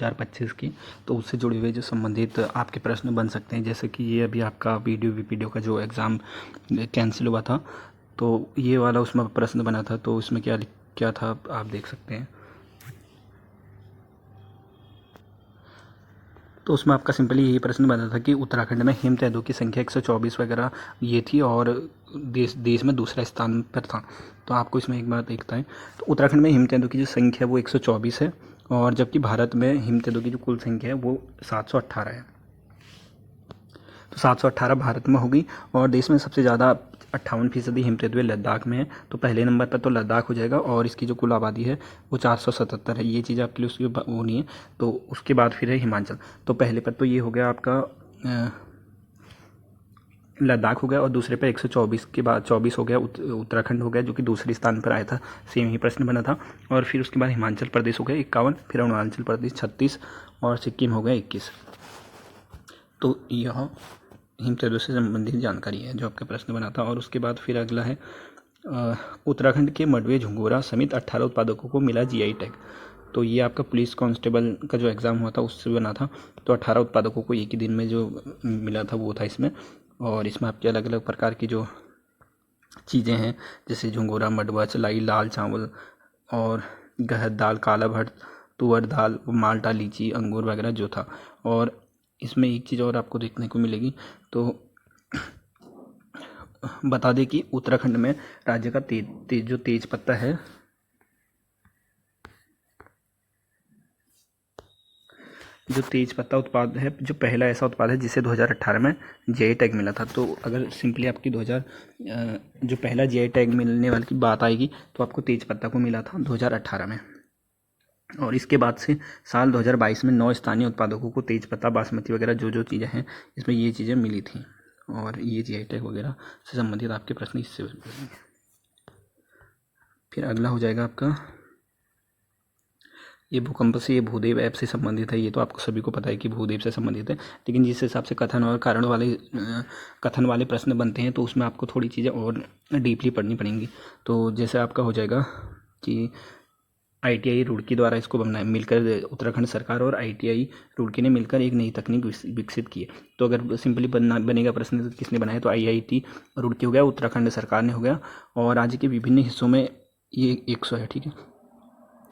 2025 की, तो उससे जुड़े हुए जो संबंधित आपके प्रश्न बन सकते हैं। जैसे कि ये अभी आपका वीडियो का जो एग्ज़ाम कैंसिल हुआ था, तो ये वाला उसमें प्रश्न बना था, तो उसमें क्या क्या था आप देख सकते हैं। तो उसमें आपका सिंपली यही प्रश्न बना था कि उत्तराखंड में हिमतेंदुओं की संख्या 124 वगैरह ये थी, और देश में दूसरा स्थान पर था। तो आपको इसमें एक बात देखता है, तो उत्तराखंड में हिमतेंदुओं की जो संख्या है वो 124 है, और जबकि भारत में हिमतेंदुओं की जो कुल संख्या है वो 718 है। तो 718 भारत में होगी, और देश में सबसे ज़्यादा 58% हिमतेंदुएं लद्दाख में है। तो पहले नंबर पर तो लद्दाख हो जाएगा, और इसकी जो कुल आबादी है वो 477 है। ये चीज़ आपके लिए उसकी वो नहीं है। तो उसके बाद फिर है हिमाचल। तो पहले पर तो ये हो गया आपका लद्दाख हो गया, और दूसरे पे 124 के बाद 24 हो गया उत्तराखंड हो गया, जो कि दूसरे स्थान पर आया था। सेम ही प्रश्न बना था। और फिर उसके बाद हिमाचल प्रदेश हो गया 51, फिर अरुणाचल प्रदेश 36, और सिक्किम हो गया 21। तो यह हिमतेंदुओं से संबंधित जानकारी है जो आपका प्रश्न बना था। और उसके बाद फिर अगला है उत्तराखंड के मडवे झंगोरा समेत 18 उत्पादकों को मिला जीआई टैग। तो ये आपका पुलिस कांस्टेबल का जो एग्ज़ाम हुआ था उससे बना था। तो 18 उत्पादकों को एक ही दिन में जो मिला था वो था इसमें। और इसमें आपके अलग अलग प्रकार की जो चीज़ें हैं, जैसे झंगोरा, मडवा, चलाई, लाल चावल, और गहत दाल, काला भट्ट, तुअर दाल, माल्टा, लीची, अंगूर वगैरह जो था। और इसमें एक चीज़ और आपको देखने को मिलेगी, तो बता दें कि उत्तराखंड में राज्य का जो तेज पत्ता है, जो तेज पत्ता उत्पाद है, जो पहला ऐसा उत्पाद है जिसे 2018 में जीआई टैग मिला था। तो अगर सिंपली आपकी जो पहला जीआई टैग मिलने वाली की बात आएगी, तो आपको तेज पत्ता को मिला था 2018 में। और इसके बाद से साल 2022 में 9 स्थानीय उत्पादकों को तेज पत्ता, बासमती वगैरह जो जो चीज़ें हैं इसमें ये चीज़ें मिली थी। और ये जीआई टैग वगैरह से संबंधित आपके प्रश्न इससे बनेंगे। फिर अगला हो जाएगा आपका ये भूकंप से, ये भूदेव ऐप से संबंधित है। ये तो आपको सभी को पता है कि भूदेव से संबंधित है, लेकिन जिस हिसाब से कथन और कारण वाले प्रश्न बनते हैं, तो उसमें आपको थोड़ी चीज़ें और डीपली पढ़नी पड़ेंगी। तो जैसे आपका हो जाएगा कि ITI रुड़की द्वारा इसको मिलकर उत्तराखंड सरकार और ITI रुड़की ने मिलकर एक नई तकनीक विकसित की है। तो अगर सिंपली बनेगा प्रश्न तो किसने बनाया, तो IIT रुड़की हो गया, उत्तराखंड सरकार ने हो गया। और राज्य के विभिन्न हिस्सों में ये 100 है, ठीक है,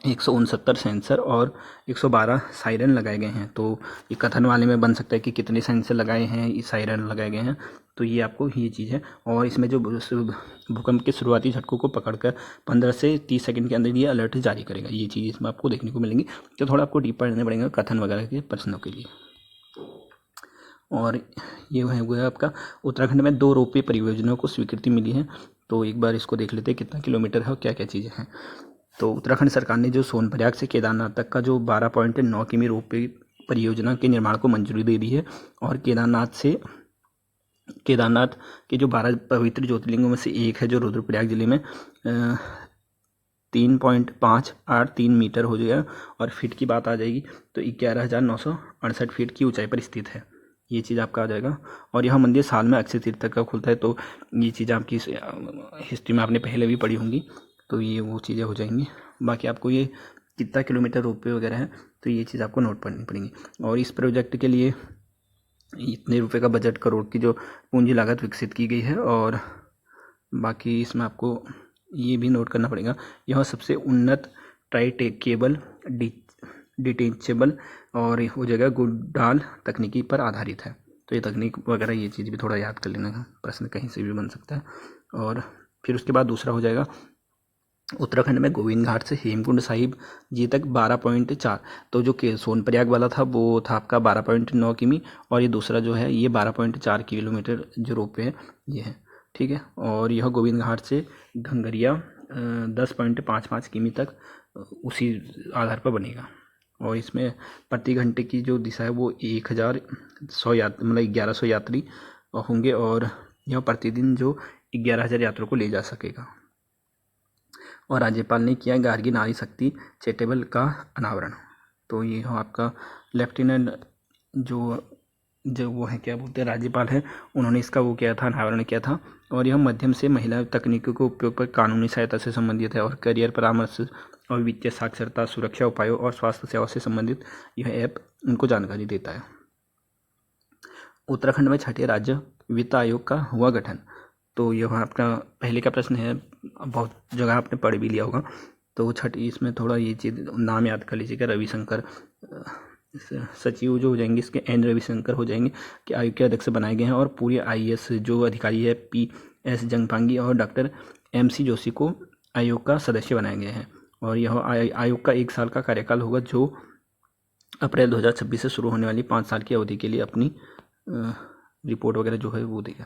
169 सेंसर और 112 सायरन लगाए गए हैं। तो ये कथन वाले में बन सकता है कि कितने सेंसर लगाए हैं, ये सायरन लगाए गए हैं। तो ये आपको ये चीज़ है। और इसमें जो भूकंप के शुरुआती झटकों को पकड़कर 15 से 30 सेकंड के अंदर ये अलर्ट जारी करेगा। ये चीज़ इसमें आपको देखने को मिलेंगी। तो थोड़ा आपको डीप पढ़ने पड़ेगा कथन वगैरह के प्रश्नों के लिए। और ये है आपका उत्तराखंड में 2 रोपवे परियोजनाओं को स्वीकृति मिली है। तो एक बार इसको देख लेते हैं कितना किलोमीटर है और क्या क्या चीज़ें हैं। तो उत्तराखंड सरकार ने जो सोनप्रयाग से केदारनाथ तक का जो 12.9 किमी रोपवे परियोजना के निर्माण को मंजूरी दे दी है। और केदारनाथ के जो 12 पवित्र ज्योतिर्लिंगों में से एक है, जो रुद्रप्रयाग जिले में 3.583 मीटर हो जाएगा। और फीट की बात आ जाएगी तो 11,968 फीट की ऊंचाई पर स्थित है। ये चीज़ आपका आ जाएगा। और यह मंदिर साल में अक्षय तीर्थ तक का खुलता है। तो ये चीज़ आपकी हिस्ट्री में आपने पहले भी पढ़ी होंगी, तो ये वो चीज़ें हो जाएंगी। बाकी आपको ये कितना किलोमीटर रोपवे वगैरह है, तो ये चीज़ आपको नोट करनी पड़ेगी। और इस प्रोजेक्ट के लिए इतने रुपए का बजट, करोड़ की जो पूंजी लागत विकसित की गई है। और बाकी इसमें आपको ये भी नोट करना पड़ेगा, यह सबसे उन्नत ट्राई-केबल डिटेचेबल और हो जाएगा गुडाल तकनीकी पर आधारित है। तो ये तकनीक वगैरह ये चीज़ भी थोड़ा याद कर लेना, प्रश्न कहीं से भी बन सकता है। और फिर उसके बाद दूसरा हो जाएगा उत्तराखंड में गोविंद घाट से हेमकुंड साहिब जी तक 12.4। तो जो कि सोनप्रयाग वाला था वो था आपका 12.9 किमी, और ये दूसरा जो है ये 12.4 किलोमीटर जो रोपवे है ये है, ठीक है। और यह गोविंद घाट से घंगरिया 10.55 किमी तक उसी आधार पर बनेगा। और इसमें प्रति घंटे की जो दिशा है वो 1100 मतलब 1100 यात्री होंगे। और यह प्रतिदिन जो 11,000 यात्रियों को ले जा सकेगा। और राज्यपाल ने किया गार्गी नारी शक्ति चैरिटेबल का अनावरण। तो ये हो आपका लेफ्टिनेंट जो जो वो है क्या बोलते हैं राज्यपाल है, उन्होंने इसका वो किया था, अनावरण किया था। और यह मध्यम से महिला तकनीकों के उपयोग पर कानूनी सहायता से संबंधित है और करियर परामर्श और वित्तीय साक्षरता, सुरक्षा उपायों और स्वास्थ्य सेवा से संबंधित यह ऐप उनको जानकारी देता है। उत्तराखंड में छठे राज्य वित्त आयोग का हुआ गठन। तो यह आपका पहले का प्रश्न है, बहुत जगह आपने पढ़ भी लिया होगा। तो छठी, इसमें थोड़ा ये चीज़ नाम याद कर लीजिएगा। रविशंकर सचिव जो हो जाएंगे इसके, एन रविशंकर हो जाएंगे कि आयोग के अध्यक्ष बनाए गए हैं। और पूरे IAS जो अधिकारी है PS जंगपांगी और डॉक्टर MC जोशी को आयोग का सदस्य बनाए गए हैं। और यह आयोग का 1 साल का कार्यकाल होगा, जो अप्रैल 2026 से शुरू होने वाली 5 साल की अवधि के लिए अपनी रिपोर्ट वगैरह जो है वो देगा।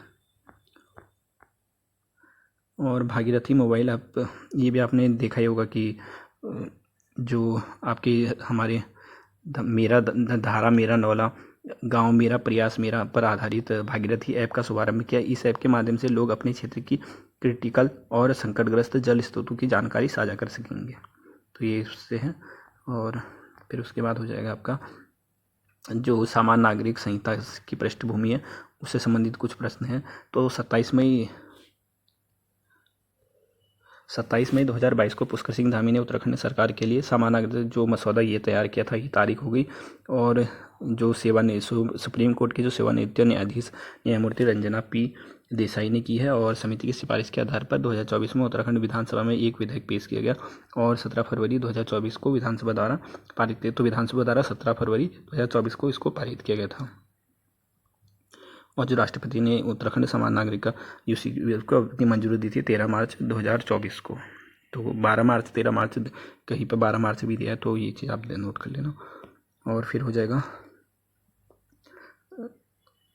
और भागीरथी मोबाइल ऐप, ये भी आपने देखा ही होगा कि जो आपके हमारे मेरा धारा मेरा नौला, गांव मेरा प्रयास मेरा पर आधारित भागीरथी ऐप का शुभारंभ किया। इस ऐप के माध्यम से लोग अपने क्षेत्र की क्रिटिकल और संकटग्रस्त जल स्रोतों की जानकारी साझा कर सकेंगे। तो ये उससे है। और फिर उसके बाद हो जाएगा आपका जो सामान्य नागरिक संहिता की पृष्ठभूमि है, उससे संबंधित कुछ प्रश्न हैं। तो 27 मई 2022 को पुष्कर सिंह धामी ने उत्तराखंड सरकार के लिए सामान्य नागरिक जो मसौदा ये तैयार किया था, ये तारीख हो गई। और जो सुप्रीम कोर्ट के जो सेवानिवृत्त न्यायाधीश न्यायमूर्ति रंजना P देसाई ने की है, और समिति की सिफारिश के आधार पर 2024 में उत्तराखंड विधानसभा में एक विधेयक पेश किया गया और 17 फरवरी 2024 को विधानसभा द्वारा पारित किया। तो विधानसभा द्वारा 17 फरवरी 2024 को इसको पारित किया गया था। और जो राष्ट्रपति ने उत्तराखंड सामान्य नागरिक का UC को अपनी मंजूरी दी थी 13 मार्च 2024 को। तो 12 मार्च 13 मार्च कहीं पर 12 मार्च भी दिया है, तो ये चीज़ आप नोट कर लेना। और फिर हो जाएगा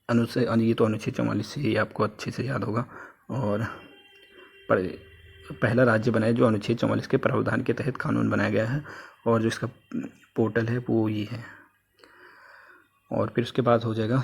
ये तो अनुच्छेद 44 से ही आपको अच्छे से याद होगा। और पहला राज्य बना है जो अनुच्छेद 44 के प्रावधान के तहत कानून बनाया गया है, और जो इसका पोर्टल है वो ये है। और फिर उसके बाद हो जाएगा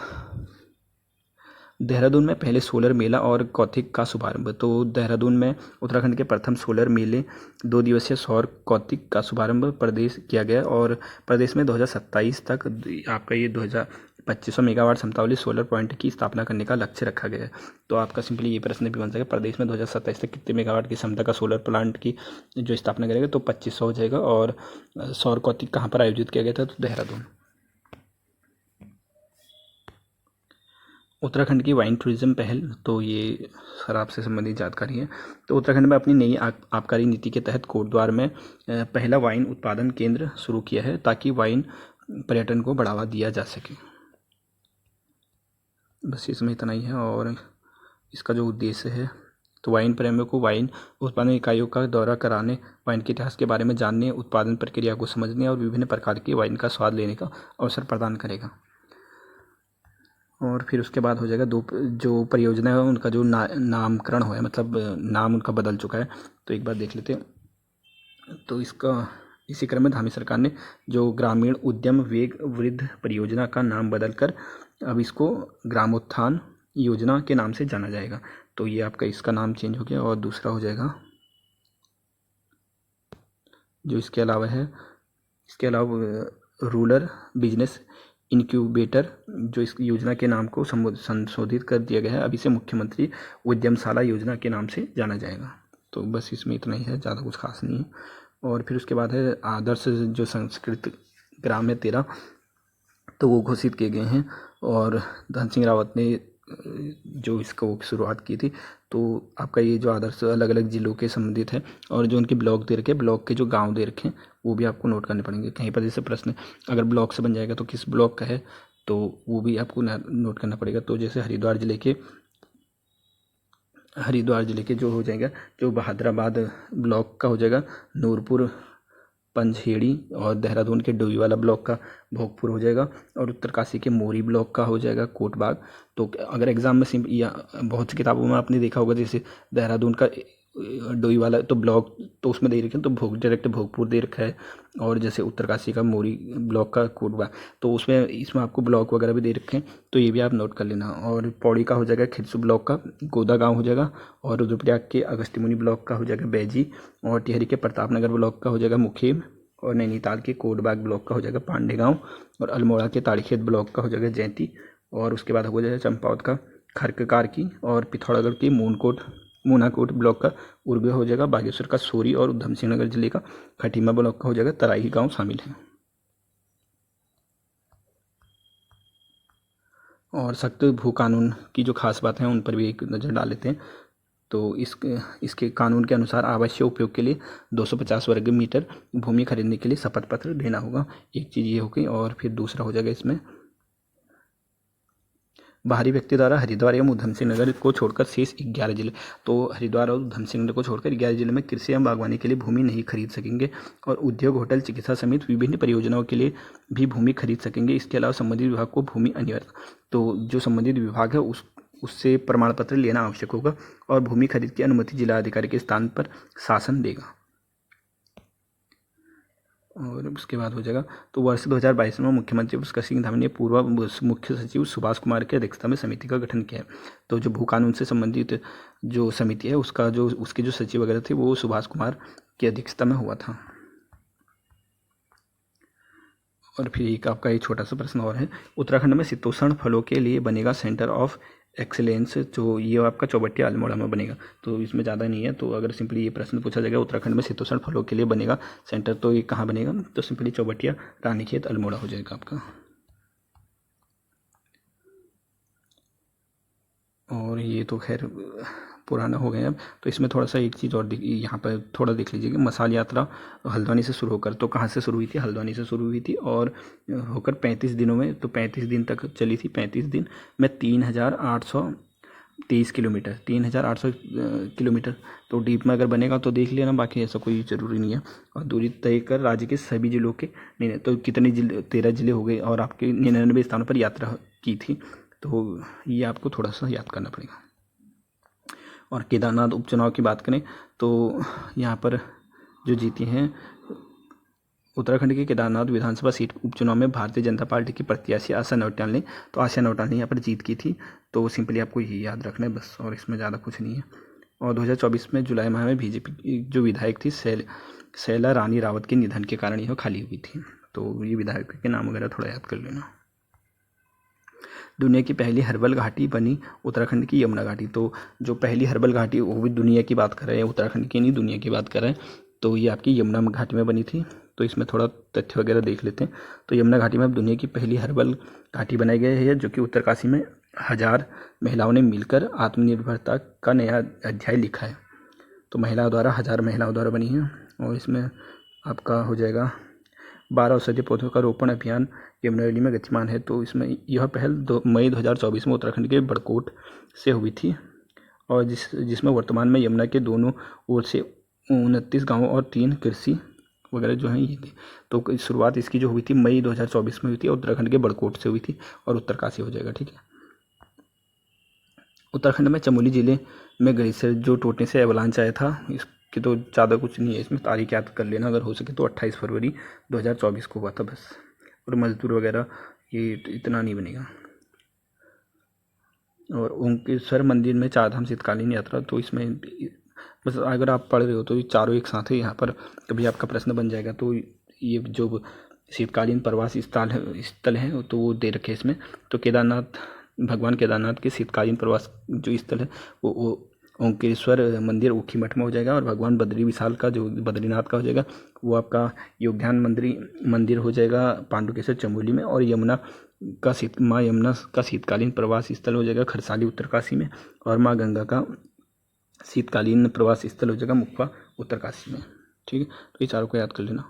देहरादून में पहले सोलर मेला और कौतिक का शुभारंभ। तो देहरादून में उत्तराखंड के प्रथम सोलर मेले 2 दिवसीय सौर कौतिक का शुभारंभ प्रदेश किया गया। और प्रदेश में 2027 तक आपका ये 2500 मेगावाट क्षमता वाली सोलर पॉइंट की स्थापना करने का लक्ष्य रखा गया है। तो आपका सिंपली ये प्रश्न भी बन सकेगा, प्रदेश में 2027 तक कितने मेगावाट की क्षमता का सोलर प्लांट की जो स्थापना करेगा, तो 2500 हो जाएगा। और सौर कौतिक कहाँ पर आयोजित किया गया था, तो देहरादून। उत्तराखंड की वाइन टूरिज्म पहल, तो ये शराब से संबंधित जानकारी है। तो उत्तराखंड में अपनी नई आबकारी नीति के तहत कोटद्वार में पहला वाइन उत्पादन केंद्र शुरू किया है, ताकि वाइन पर्यटन को बढ़ावा दिया जा सके। बस इसमें इतना ही है। और इसका जो उद्देश्य है, तो वाइन प्रेमियों को वाइन उत्पादन इकाइयों का दौरा कराने, वाइन के इतिहास के बारे में जानने, उत्पादन प्रक्रिया को समझने और विभिन्न प्रकार की वाइन का स्वाद लेने का अवसर प्रदान करेगा। और फिर उसके बाद हो जाएगा जो परियोजना है उनका जो नामकरण हुआ है, मतलब नाम उनका बदल चुका है, तो एक बार देख लेते हैं। तो इसी क्रम में धामी सरकार ने जो ग्रामीण उद्यम वेग वृद्ध परियोजना का नाम बदलकर अब इसको ग्रामोत्थान योजना के नाम से जाना जाएगा। तो ये आपका इसका नाम चेंज हो गया। और दूसरा हो जाएगा जो इसके अलावा रूरल बिजनेस इनक्यूबेटर, जो इस योजना के नाम को संशोधित कर दिया गया है, अब इसे मुख्यमंत्री उद्यमशाला योजना के नाम से जाना जाएगा। तो बस इसमें इतना ही है, ज़्यादा कुछ खास नहीं है। और फिर उसके बाद है आदर्श जो संस्कृत ग्राम है 13, तो वो घोषित किए गए हैं। और धन सिंह रावत ने जो इसका वो शुरुआत की थी। तो आपका ये जो आदर्श अलग अलग जिलों के संबंधित है, और जो उनके ब्लॉक दे रखे, ब्लॉक के जो गांव दे रखे हैं वो भी आपको नोट करने पड़ेंगे। कहीं पर जैसे प्रश्न अगर ब्लॉक से बन जाएगा तो किस ब्लॉक का है, तो वो भी आपको नोट करना पड़ेगा। तो जैसे हरिद्वार जिले के जो हो जाएगा, जो बहादुराबाद ब्लॉक का हो जाएगा नूरपुर पंचहेड़ी, और देहरादून के डोईवाला ब्लॉक का भोगपुर हो जाएगा, और उत्तरकाशी के मोरी ब्लॉक का हो जाएगा कोटबाग। तो अगर एग्जाम में या बहुत सी किताबों में आपने देखा होगा, जैसे देहरादून का डोईवाला तो ब्लॉक तो उसमें दे रखे हैं, तो डायरेक्ट भोगपुर दे रखा है। और जैसे उत्तरकाशी का मोरी ब्लॉक का कोटबाग, तो इसमें आपको ब्लॉक वगैरह भी दे रखे हैं, तो ये भी आप नोट कर लेना। और पौड़ी का हो जाएगा खिरसू ब्लॉक का गोदा गाँव हो जाएगा, और रुद्रप्रयाग के अगस्त्यमुनि ब्लॉक का हो जाएगा बैजी, और टिहरी के प्रतापनगर ब्लॉक का हो जाएगा मुखेम, और नैनीताल के कोटबाग ब्लॉक का हो जाएगा पांडे गाँव, और अल्मोड़ा के ताड़ीखेत ब्लॉक का हो जाएगा जैंती, और उसके बाद हो जाएगा चंपावत का खरककार की और पिथौरागढ़ की मूनाकोट ब्लॉक का उर्गे हो जाएगा, बागेश्वर का सोरी और उधम सिंह नगर जिले का खटीमा ब्लॉक का हो जाएगा तराई गांव शामिल है। और सख्त भू कानून की जो खास बात है उन पर भी एक नज़र डाल लेते हैं। तो इसके कानून के अनुसार आवश्यक उपयोग के लिए 250 वर्ग मीटर भूमि खरीदने के लिए शपथ पत्र देना होगा। एक चीज़ ये होगी और फिर दूसरा हो जाएगा इसमें बाहरी व्यक्ति द्वारा हरिद्वार एवं उधम सिंह नगर को छोड़कर शेष 11 जिले, तो हरिद्वार और उधम सिंह नगर को छोड़कर 11 जिले में कृषि एवं बागवानी के लिए भूमि नहीं खरीद सकेंगे और उद्योग, होटल, चिकित्सा समेत विभिन्न परियोजनाओं के लिए भी भूमि खरीद सकेंगे। इसके अलावा संबंधित विभाग को भूमि अनिवार्य, तो जो संबंधित विभाग है उससे प्रमाण पत्र लेना आवश्यक होगा और भूमि खरीद की अनुमति जिला अधिकारी के स्थान पर शासन देगा। और उसके बाद हो जाएगा तो वर्ष 2022 में मुख्यमंत्री पुष्कर सिंह धामी ने पूर्व मुख्य सचिव सुभाष कुमार की अध्यक्षता में समिति का गठन किया है। तो जो भू कानून से संबंधित जो समिति है उसके जो सचिव वगैरह थे वो सुभाष कुमार की अध्यक्षता में हुआ था। और फिर एक आपका एक छोटा सा प्रश्न और है, उत्तराखंड में शीतोष्ण फलों के लिए बनेगा सेंटर ऑफ एक्सीलेंस, जो ये आपका चौबटिया अल्मोड़ा में बनेगा। तो इसमें ज़्यादा नहीं है, तो अगर सिंपली ये प्रश्न पूछा जाएगा उत्तराखंड में शीतोष्ण फलों के लिए बनेगा सेंटर, तो ये कहाँ बनेगा, तो सिंपली चौबटिया रानीखेत अल्मोड़ा हो जाएगा आपका। और ये तो खैर पुराना हो गया। अब तो इसमें थोड़ा सा एक चीज़ और यहाँ पर थोड़ा देख लीजिए कि मसाल यात्रा हल्द्वानी से शुरू होकर, तो कहाँ से शुरू हुई थी, हल्द्वानी से शुरू हुई थी और होकर 35 दिनों में, तो 35 दिन तक चली थी। 35 दिन में 3823 किलोमीटर, 3800 किलोमीटर। तो डीप में अगर बनेगा तो देख लेना, बाकी ऐसा कोई ज़रूरी नहीं है। और दूरी तय कर राज्य के सभी जिलों के नहीं, तो कितने जिले, 13 जिले हो गए और आपके 99 स्थानों पर यात्रा की थी। तो ये आपको थोड़ा सा याद करना पड़ेगा। और केदारनाथ उपचुनाव की बात करें तो यहाँ पर जो जीती हैं उत्तराखंड के केदारनाथ विधानसभा सीट उपचुनाव में भारतीय जनता पार्टी की प्रत्याशी आशा नौटियाल ने, तो आशा नौटियाल ने यहाँ पर जीत की थी। तो सिंपली आपको यही याद रखना है बस, और इसमें ज़्यादा कुछ नहीं है। और 2024 में जुलाई माह में बीजेपी जो विधायक थी शैला रानी रावत के निधन के कारण यह खाली हुई थी। तो ये विधायक के नाम वगैरह थोड़ा याद कर लेना। दुनिया की पहली हर्बल घाटी बनी उत्तराखंड की यमुना घाटी। तो जो पहली हर्बल घाटी, वो भी दुनिया की बात कर रहे हैं, उत्तराखंड की नहीं दुनिया की बात कर रहे हैं। तो ये आपकी यमुना घाटी में बनी थी। तो इसमें थोड़ा तथ्य वगैरह देख लेते हैं। तो यमुना घाटी में अब दुनिया की पहली हर्बल घाटी बनाई गई है, जो कि उत्तरकाशी में 1000 महिलाओं ने मिलकर आत्मनिर्भरता का नया अध्याय लिखा है। तो महिलाओं द्वारा 1000 महिलाओं द्वारा बनी है। और इसमें आपका हो जाएगा 12 औषधीय पौधों का रोपण अभियान यमुना वैली में गतिमान है। तो इसमें यह पहल मई 2024 में उत्तराखंड के बड़कोट से हुई थी और जिसमें वर्तमान में यमुना के दोनों ओर से 29 गाँव और 3 कृषि वगैरह जो हैं ये थे। तो शुरुआत इसकी जो हुई थी मई 2024 में हुई थी और उत्तराखंड के बड़कोट से हुई थी और उत्तरकाशी हो जाएगा, ठीक है। उत्तराखंड में चमोली जिले में ग्लेशियर जो टूटने से एवलांच आया था, इसकी तो ज़्यादा कुछ नहीं है, इसमें तारीख याद कर लेना अगर हो सके तो 28 फरवरी 2024 को हुआ था बस। और मजदूर वगैरह ये इतना नहीं बनेगा। और ओंकेश्वर मंदिर में चारधाम शीतकालीन यात्रा, तो इसमें बस अगर आप पढ़ रहे हो तो ये चारों एक साथ है, यहाँ पर कभी आपका प्रश्न बन जाएगा। तो ये जो शीतकालीन प्रवास स्थल है तो वो दे रखे इसमें। तो केदारनाथ, भगवान केदारनाथ के शीतकालीन प्रवास जो स्थल है वो ओंकेश्वर मंदिर ऊखीमठ में हो जाएगा। और भगवान बद्री विशाल का जो बद्रीनाथ का हो जाएगा वो आपका योगध्यान मंदिर हो जाएगा पांडुकेश्वर चमोली में। और माँ यमुना का शीतकालीन प्रवास स्थल हो जाएगा खरसाली उत्तरकाशी में। और माँ गंगा का शीतकालीन प्रवास स्थल हो जाएगा मुक्पा उत्तरकाशी में, ठीक है। तो ये चारों को याद कर लेना।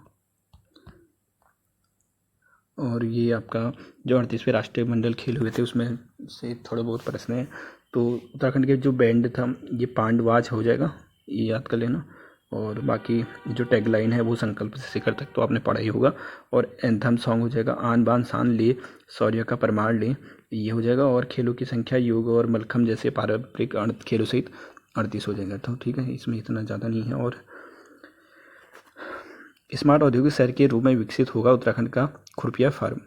और ये आपका जो 38वें राष्ट्रीय मंडल खेल हुए थे उसमें से थोड़े बहुत प्रश्न हैं। तो उत्तराखंड के जो बैंड था ये पांडवाज हो जाएगा, ये याद कर लेना। और बाकी जो टैगलाइन है वो संकल्प से शिखर तक, तो आपने पढ़ा ही होगा। और एंथम सॉन्ग हो जाएगा आन बान शान ले शौर्य का प्रमाण ले, ये हो जाएगा। और खेलों की संख्या योग और मलखम्ब जैसे पारंपरिक खेलों सहित 38 हो जाएगा। तो ठीक है, इसमें इतना ज़्यादा नहीं है। और स्मार्ट औद्योगिक शहर के रूप में विकसित होगा उत्तराखंड का खुरपिया फार्म।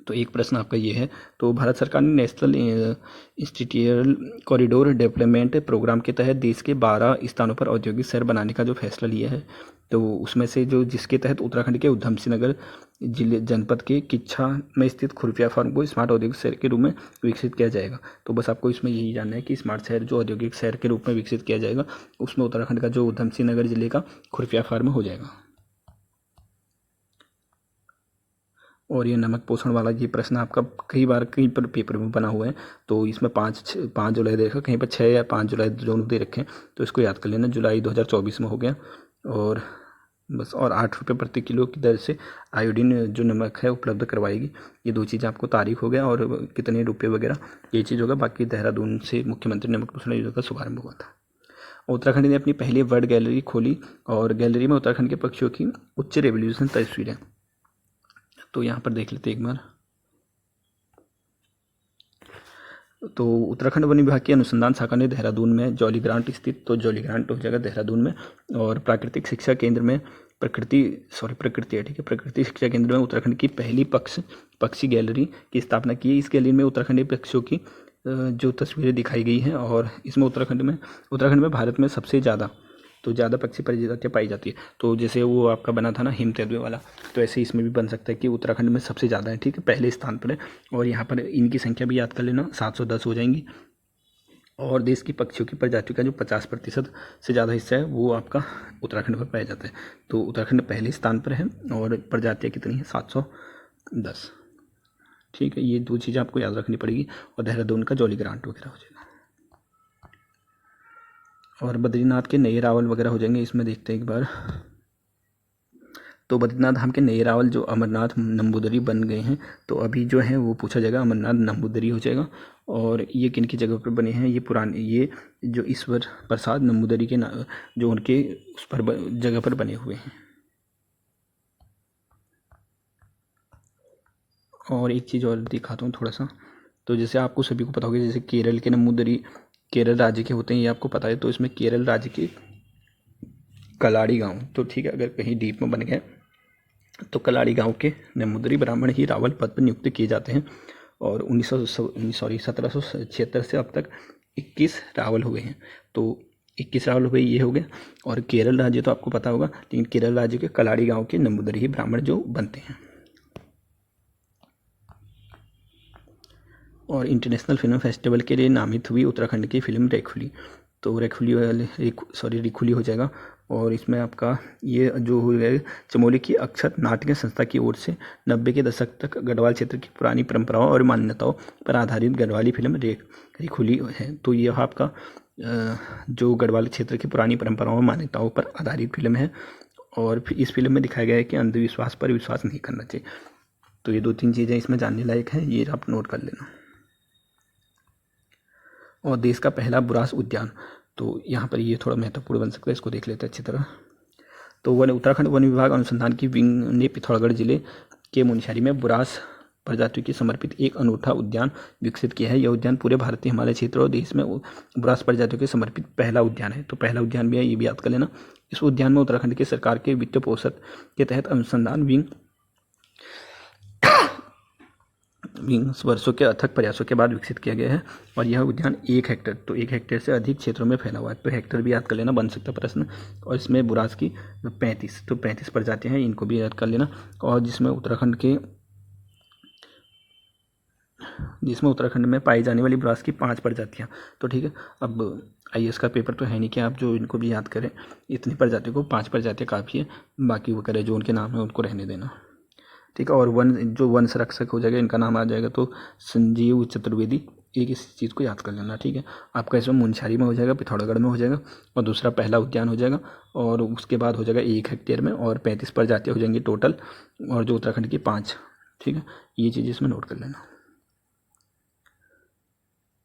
तो एक प्रश्न आपका ये है, तो भारत सरकार ने national industrial corridor development programme के तहत देश के 12 स्थानों पर औद्योगिक शहर बनाने का जो फैसला लिया है, तो उसमें से जो जिसके तहत उत्तराखंड के उधम सिंह नगर जिले जनपद के किच्छा में स्थित खुर्फिया फार्म को स्मार्ट औद्योगिक शहर के रूप में विकसित किया जाएगा। तो बस आपको इसमें यही जानना है कि स्मार्ट शहर जो औद्योगिक शहर के रूप में विकसित किया जाएगा, उसमें उत्तराखंड का जो उधम सिंह नगर जिले का खुर्फिया फार्म हो जाएगा। और ये नमक पोषण वाला ये प्रश्न आपका कई बार कहीं पर पेपर में बना हुआ है, तो इसमें 5 जुलाई दे रखा, कहीं पर 6 या 5 जुलाई दोनों दे रखे हैं, तो इसको याद कर लेना। जुलाई 2024 में हो गया। और बस, और 8 रुपये प्रति किलो की दर से आयोडीन जो नमक है उपलब्ध करवाएगी। ये 2 चीज़ें आपको तारीख हो गया और कितने रुपये वगैरह ये चीज़ होगा। बाकी देहरादून से मुख्यमंत्री नमक पोषण योजना का शुभारंभ हुआ था। उत्तराखंड ने अपनी पहली वर्ल्ड गैलरी खोली और गैलरी में उत्तराखंड के पक्षियों की उच्च रेवोल्यूशन तस्वीरें, तो यहाँ पर देख लेते एक बार। तो उत्तराखंड वन विभाग की अनुसंधान शाखा ने देहरादून में जॉली ग्रांट स्थित, तो जॉली ग्रांट हो जाएगा देहरादून में, और प्राकृतिक शिक्षा केंद्र में प्रकृति है, ठीक है, प्रकृति शिक्षा केंद्र में उत्तराखंड की पहली पक्षी गैलरी की स्थापना की है। इस गैलरी में उत्तराखंडी पक्षियों की जो तस्वीरें दिखाई गई हैं, और इसमें उत्तराखंड में भारत में सबसे ज़्यादा पक्षी प्रजातियाँ पाई जाती है। तो जैसे वो आपका बना था ना हिम तेंदुए वाला, तो ऐसे इसमें भी बन सकता है कि उत्तराखंड में सबसे ज़्यादा है, ठीक है, पहले स्थान पर है। और यहाँ पर इनकी संख्या भी याद कर लेना, 710 हो जाएंगी। और देश की पक्षियों की प्रजातियों का जो 50% से ज़्यादा हिस्सा है वो आपका उत्तराखंड पर पाया जाता है। तो उत्तराखंड पहले स्थान पर है और प्रजातियाँ कितनी हैं, 710, ठीक है। ये 2 चीज़ें आपको याद रखनी पड़ेगी। और देहरादून का जॉली ग्रांट वगैरह हो जाएगा। और बद्रीनाथ के नए रावल वगैरह हो जाएंगे। इसमें देखते हैं एक बार। तो बद्रीनाथ धाम के नए रावल जो अमरनाथ नंबूदरी बन गए हैं, तो अभी जो है वो पूछा जाएगा, अमरनाथ नंबूदरी हो जाएगा। और ये किन की जगह पर बने हैं, ये जो ईश्वर प्रसाद नंबूदरी के जो उनके उस पर जगह पर बने हुए हैं। और एक चीज़ और दिखाता हूँ थोड़ा सा। तो जैसे आपको सभी को पता होगा, जैसे केरल के नंबूदरी केरल राज्य के होते हैं, ये आपको पता है। तो इसमें केरल राज्य के कलाड़ी गांव, तो ठीक है, अगर कहीं डीप में बन गए तो कलाड़ी गांव के नंबूदरी ब्राह्मण ही रावल पद पर नियुक्त किए जाते हैं। और 1776 से अब तक 21 रावल हुए हैं। तो 21 रावल हुए, ये हो गए। और केरल राज्य तो आपको पता होगा, लेकिन केरल राज्य के कलाड़ी गांव के नंबूदरी ही ब्राह्मण जो बनते हैं। और इंटरनेशनल फिल्म फेस्टिवल के लिए नामित हुई उत्तराखंड की फिल्म रेखुली, तो रिखुली हो जाएगा। और इसमें आपका ये जो हुआ है, चमोली की अक्षर नाट्य संस्था की ओर से 90 के दशक तक गढ़वाल क्षेत्र की पुरानी परंपराओं और मान्यताओं पर आधारित गढ़वाली फिल्म रेखुली है। तो यह आपका जो गढ़वाल क्षेत्र की पुरानी परंपराओं और मान्यताओं पर आधारित फिल्म है। और इस फिल्म में दिखाया गया है कि अंधविश्वास पर विश्वास नहीं करना चाहिए। तो ये 2-3 चीज़ें इसमें जानने लायक हैं, ये आप नोट कर लेना। और देश का पहला बुरास उद्यान, तो यहाँ पर ये थोड़ा महत्वपूर्ण बन सकता है, इसको देख लेते हैं अच्छी तरह। तो उत्तराखंड वन विभाग अनुसंधान की विंग ने पिथौरागढ़ जिले के मुनस्यारी में बुरास प्रजातियों की समर्पित एक अनूठा उद्यान विकसित किया है। यह उद्यान पूरे भारतीय हिमालय क्षेत्र और देश में बुरास प्रजातियों के समर्पित पहला उद्यान है। तो पहला उद्यान भी है, ये भी याद कर लेना। इस उद्यान में उत्तराखंड के सरकार के वित्त पोषण के तहत अनुसंधान विंग वर्षों के अथक प्रयासों के बाद विकसित किया गया है। और यह उद्यान 1 हेक्टेयर, तो 1 हेक्टेयर से अधिक क्षेत्रों में फैला हुआ है। तो हेक्टेयर भी याद कर लेना, बन सकता प्रश्न। और इसमें बुरास की 35 प्रजातियां हैं, इनको भी याद कर लेना। और जिसमें उत्तराखंड में पाई जाने वाली बुरास की 5 प्रजातियाँ, तो ठीक है। अब IAS का पेपर तो है नहीं कि आप जो इनको भी याद करें, इतनी प्रजातियों को 5 प्रजातियाँ काफ़ी है, बाकी वो करें जो उनके नाम है उनको रहने देना, ठीक है। और वन संरक्षक हो जाएगा, इनका नाम आ जाएगा तो संजीव चतुर्वेदी, एक इस चीज़ को याद कर लेना, ठीक है। आपका इसमें मुनस्यारी में हो जाएगा, पिथौरागढ़ में हो जाएगा, और दूसरा पहला उद्यान हो जाएगा। और उसके बाद हो जाएगा 1 हेक्टेयर में, और 35 प्रजातियाँ हो जाएंगी टोटल, और जो उत्तराखंड की 5, ठीक है। ये चीज़ इसमें नोट कर लेना।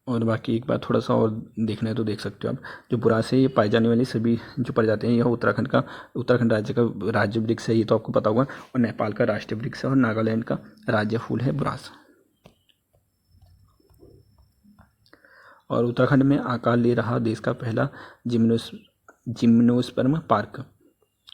और बाकी एक बार थोड़ा सा और देखना है तो देख सकते हो आप। जो बुरास है, ये पाई जाने वाली सभी जो प्रजातियाँ हैं, यह उत्तराखंड राज्य का राज्य वृक्ष है, ये तो आपको पता होगा। और नेपाल का राष्ट्रीय वृक्ष है, और नागालैंड का राज्य फूल है बुरास। और उत्तराखंड में आकार ले रहा देश का पहला जिम्नोस्पर्म पार्क,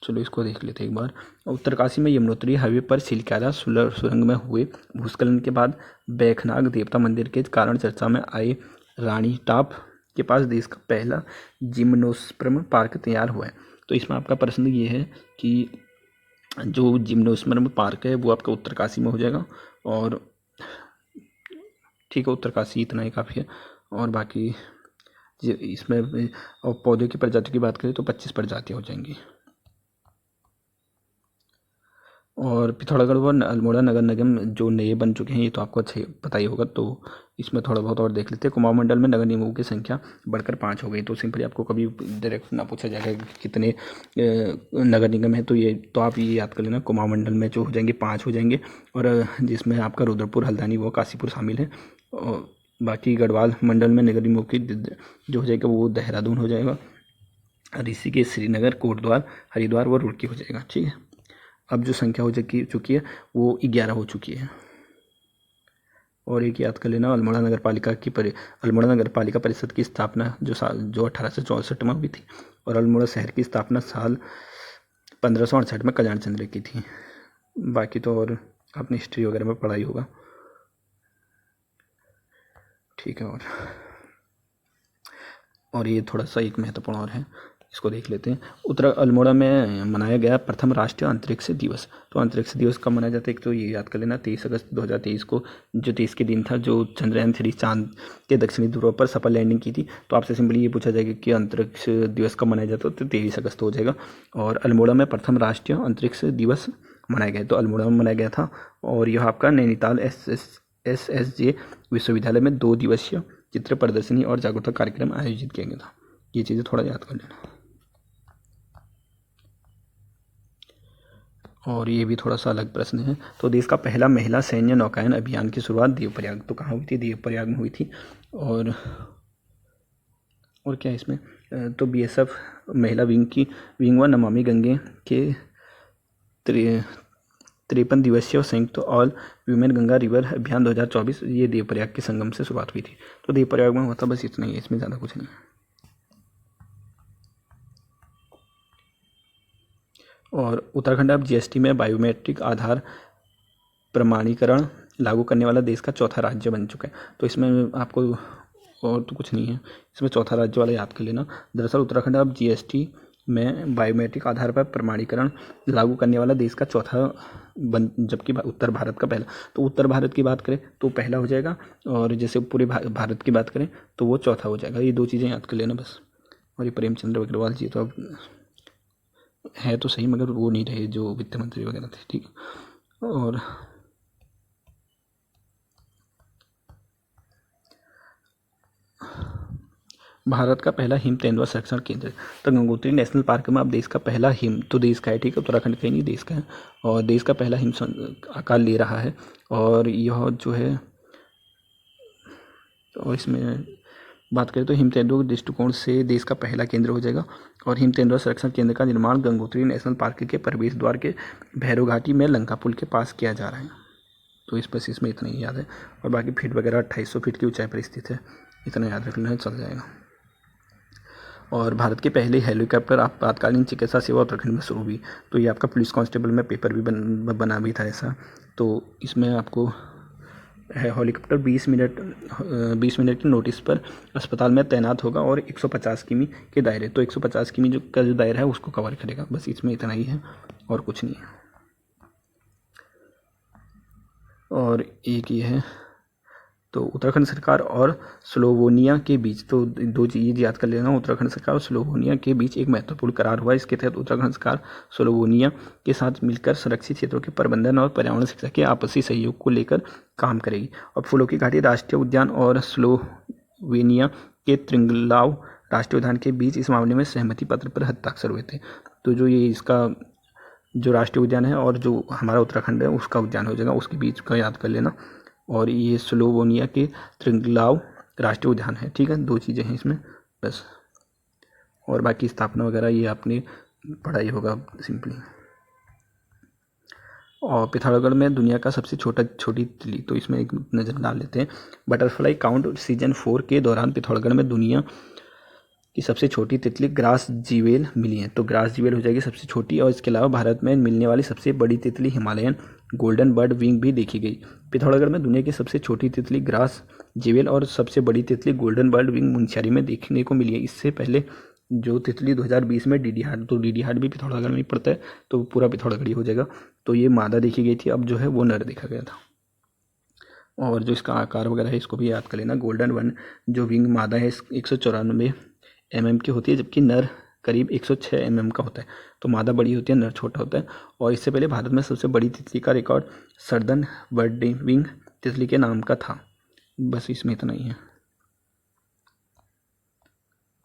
चलो इसको देख लेते हैं एक बार। उत्तरकाशी में यमुनोत्री हाईवे पर सिलक्यारा सुरंग में हुए भूस्खलन के बाद बैखनाग देवता मंदिर के कारण चर्चा में आए रानी टाप के पास देश का पहला जिम्नोस्पर्म पार्क तैयार हुआ है। तो इसमें आपका प्रश्न ये है कि जो जिम्नोस्पर्म पार्क है वो आपका उत्तरकाशी में हो जाएगा, और ठीक है उत्तरकाशी इतना ही काफ़ी है। और बाकी इसमें और पौधों की प्रजाति की बात करें तो 25 प्रजातियाँ हो जाएंगी। और पिथौरागढ़ व अल्मोड़ा नगर निगम जो नए बन चुके हैं ये तो आपको अच्छे पता ही होगा, तो इसमें थोड़ा बहुत और देख लेते हैं। कुमाऊं मंडल में नगर निगमों की संख्या बढ़कर 5 हो गई। तो सिंपली आपको कभी डायरेक्ट ना पूछा जाएगा कि कितने नगर निगम है, तो ये तो आप ये याद कर लेना कुमाऊं मंडल में जो हो जाएंगे 5 हो जाएंगे, और जिसमें आपका रुद्रपुर, हल्द्वानी व काशीपुर शामिल है। और बाकी गढ़वाल मंडल में नगर निगमों की जो हो जाएगा वो देहरादून हो जाएगा, ऋषिकेश, श्रीनगर, कोटद्वार, हरिद्वार व रुड़की हो जाएगा। ठीक है, अब जो संख्या हो चुकी है वो 11 हो चुकी है। और एक याद कर लेना अल्मोड़ा नगर पालिका परिषद की स्थापना जो 1864 में हुई थी, और अल्मोड़ा शहर की स्थापना साल 1568 में कल्याण चंद्र की थी। बाकी तो और आपने हिस्ट्री वगैरह में पढ़ाई होगा। ठीक है, और ये थोड़ा सा एक महत्वपूर्ण और है, इसको देख लेते हैं। अल्मोड़ा में मनाया गया प्रथम राष्ट्रीय अंतरिक्ष दिवस। तो अंतरिक्ष दिवस कब मनाया जाता है, एक तो ये याद कर लेना 23 अगस्त 2023 को, जो 23 के दिन था जो चंद्रयान 3 चांद के दक्षिणी ध्रुव पर सफल लैंडिंग की थी। तो आपसे सिंपली ये पूछा जाएगा कि अंतरिक्ष दिवस कब मनाया जाता है, तो 23 अगस्त हो जाएगा। और अल्मोड़ा में प्रथम राष्ट्रीय अंतरिक्ष दिवस मनाया गया, तो अल्मोड़ा में मनाया गया था। और यह आपका नैनीताल SSJ विश्वविद्यालय में 2 दिवसीय चित्र प्रदर्शनी और जागरूकता कार्यक्रम आयोजित किया गया था। ये चीज़ें थोड़ा याद कर लेना। और ये भी थोड़ा सा अलग प्रश्न है। तो देश का पहला महिला सैन्य नौकायन अभियान की शुरुआत देवप्रयाग, तो कहाँ हुई थी, देवप्रयाग में हुई थी। और क्या इसमें तो BSF महिला विंग व नमामि गंगे के 53 दिवसीय संयुक्त ऑल वीमेन गंगा रिवर अभियान 2024 ये देवप्रयाग के संगम से शुरुआत हुई थी। तो देवप्रयाग में हुआ था, बस इतना ही है, इसमें ज़्यादा कुछ नहीं है। और उत्तराखंड अब GST में बायोमेट्रिक आधार प्रमाणीकरण लागू करने वाला देश का चौथा राज्य बन चुका है। तो इसमें आपको और तो कुछ नहीं है, इसमें चौथा राज्य वाला याद कर लेना। दरअसल उत्तराखंड अब GST में बायोमेट्रिक आधार पर प्रमाणीकरण लागू करने वाला देश का चौथा जबकि उत्तर भारत का पहला। तो उत्तर भारत की बात करें तो पहला हो जाएगा, और जैसे पूरे भारत की बात करें तो वो चौथा हो जाएगा। ये 2 चीज़ें याद कर लेना बस। और ये प्रेमचंद्र अग्रवाल जी तो अब है तो सही, मगर वो नहीं रहे जो वित्त मंत्री वगैरह थे। ठीक, और भारत का पहला हिम तेंदुआ संरक्षण केंद्र, तो गंगोत्री नेशनल पार्क में अब देश का पहला हिम, तो देश का है, ठीक है, उत्तराखंड का ही नहीं, देश का है। और देश का पहला हिम आकार ले रहा है, और यह जो है, और इसमें बात करें तो हिम तेंदुआ के दृष्टिकोण से देश का पहला केंद्र हो जाएगा। और हिम तेंदुआ संरक्षण केंद्र का निर्माण गंगोत्री नेशनल पार्क के प्रवेश द्वार के भैरव घाटी में लंका पुल के पास किया जा रहा है। तो इसमें इतना ही याद है। और बाकी फीट वगैरह 2800 फीट की ऊंचाई पर स्थित है, इतना याद रख लेना चल जाएगा। और भारत के पहले हेलीकॉप्टर आपातकालीन चिकित्सा सेवा उत्तराखंड में शुरू हुई। तो ये आपका पुलिस कांस्टेबल में पेपर भी बना भी था ऐसा। तो इसमें आपको हेलीकॉप्टर 20 मिनट की नोटिस पर अस्पताल में तैनात होगा, और 150 किमी के दायरे, तो 150 किमी का जो दायरा है उसको कवर करेगा। बस इसमें इतना ही है और कुछ नहीं है। और एक ये है, तो उत्तराखंड सरकार और स्लोवेनिया के बीच, तो 2 चीज़ याद कर लेना, उत्तराखंड सरकार और स्लोवेनिया के बीच एक महत्वपूर्ण करार हुआ। इसके तहत उत्तराखंड सरकार स्लोवेनिया के साथ मिलकर सुरक्षित क्षेत्रों के प्रबंधन और पर्यावरण शिक्षा के आपसी सहयोग को लेकर काम करेगी। और फूलों की घाटी राष्ट्रीय उद्यान और स्लोवेनिया के त्रिंगलाव राष्ट्रीय उद्यान के बीच इस मामले में सहमति पत्र पर हस्ताक्षर हुए थे। तो जो ये इसका जो राष्ट्रीय उद्यान है और जो हमारा उत्तराखंड है उसका उद्यान हो जाएगा, उसके बीच का याद कर लेना। और ये स्लोवेनिया के त्रिंगलाव राष्ट्रीय उद्यान है। ठीक है, 2 चीज़ें हैं इसमें बस। और बाकी स्थापना वगैरह ये आपने पढ़ाई होगा सिंपली। और पिथौरागढ़ में दुनिया का सबसे छोटी तितली, तो इसमें एक नज़र डाल लेते हैं। बटरफ्लाई काउंट सीजन 4 के दौरान पिथौरागढ़ में दुनिया कि सबसे छोटी तितली ग्रास जीवेल मिली है, तो ग्रास जीवेल हो जाएगी सबसे छोटी। और इसके अलावा भारत में मिलने वाली सबसे बड़ी तितली हिमालयन गोल्डन बर्ड विंग भी देखी गई। पिथौरागढ़ में दुनिया की सबसे छोटी तितली ग्रास जीवेल और सबसे बड़ी तितली गोल्डन बर्ड विंग मुनस्यारी में देखने को मिली है। इससे पहले जो तितली 2020 में डीडी हाट, तो डीडी हाट भी पिथौरागढ़ में ही पड़ता है, तो पूरा पिथौरागढ़ ही हो जाएगा। तो ये मादा देखी गई थी, अब जो है वो नर देखा गया था। और जो इसका आकार वगैरह है इसको भी याद कर लेना। गोल्डन वन जो विंग मादा है 194 mm की होती है, जबकि नर करीब 106 mm का होता है। तो मादा बड़ी होती है, नर छोटा होता है। और इससे पहले भारत में सबसे बड़ी तितली का रिकॉर्ड सर्दन बर्ड विंग तितली के नाम का था। बस इसमें इतना ही है।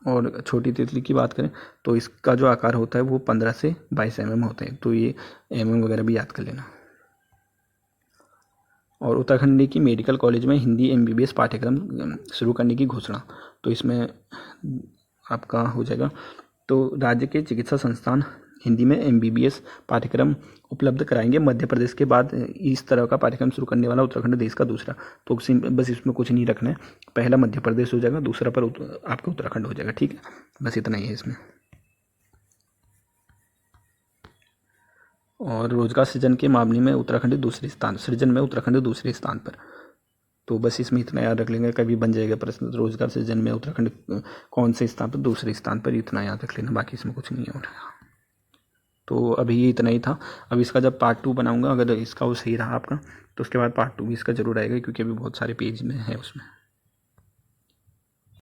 और छोटी तितली की बात करें तो इसका जो आकार होता है वो 15 से 22 mm होते हैं, तो ये mm वगैरह भी याद कर लेना। और उत्तराखंड की मेडिकल कॉलेज में हिंदी MBBS पाठ्यक्रम शुरू करने की घोषणा, तो इसमें आपका हो जाएगा। तो राज्य के चिकित्सा संस्थान हिंदी में MBBS पाठ्यक्रम उपलब्ध कराएंगे। मध्य प्रदेश के बाद इस तरह का पाठ्यक्रम शुरू करने वाला उत्तराखंड देश का दूसरा। तो बस इसमें कुछ नहीं रखना है, पहला मध्य प्रदेश हो जाएगा, दूसरा पर आपका उत्तराखंड हो जाएगा। ठीक है, बस इतना ही है इसमें। और रोजगार सृजन के मामले में उत्तराखंड दूसरे स्थान, सृजन में उत्तराखंड दूसरे स्थान पर। तो बस इसमें इतना याद रख लेंगे, कभी बन जाएगा प्रश्न रोजगार सृजन में उत्तराखंड कौन से स्थान पर, दूसरे स्थान पर, इतना याद रख लेना, बाकी इसमें कुछ नहीं हो रहा। तो अभी ये इतना ही था। अब इसका जब पार्ट 2 बनाऊंगा, अगर इसका वो सही रहा आपका, तो उसके बाद पार्ट 2 भी इसका जरूर आएगा, क्योंकि अभी बहुत सारे पेज में है उसमें।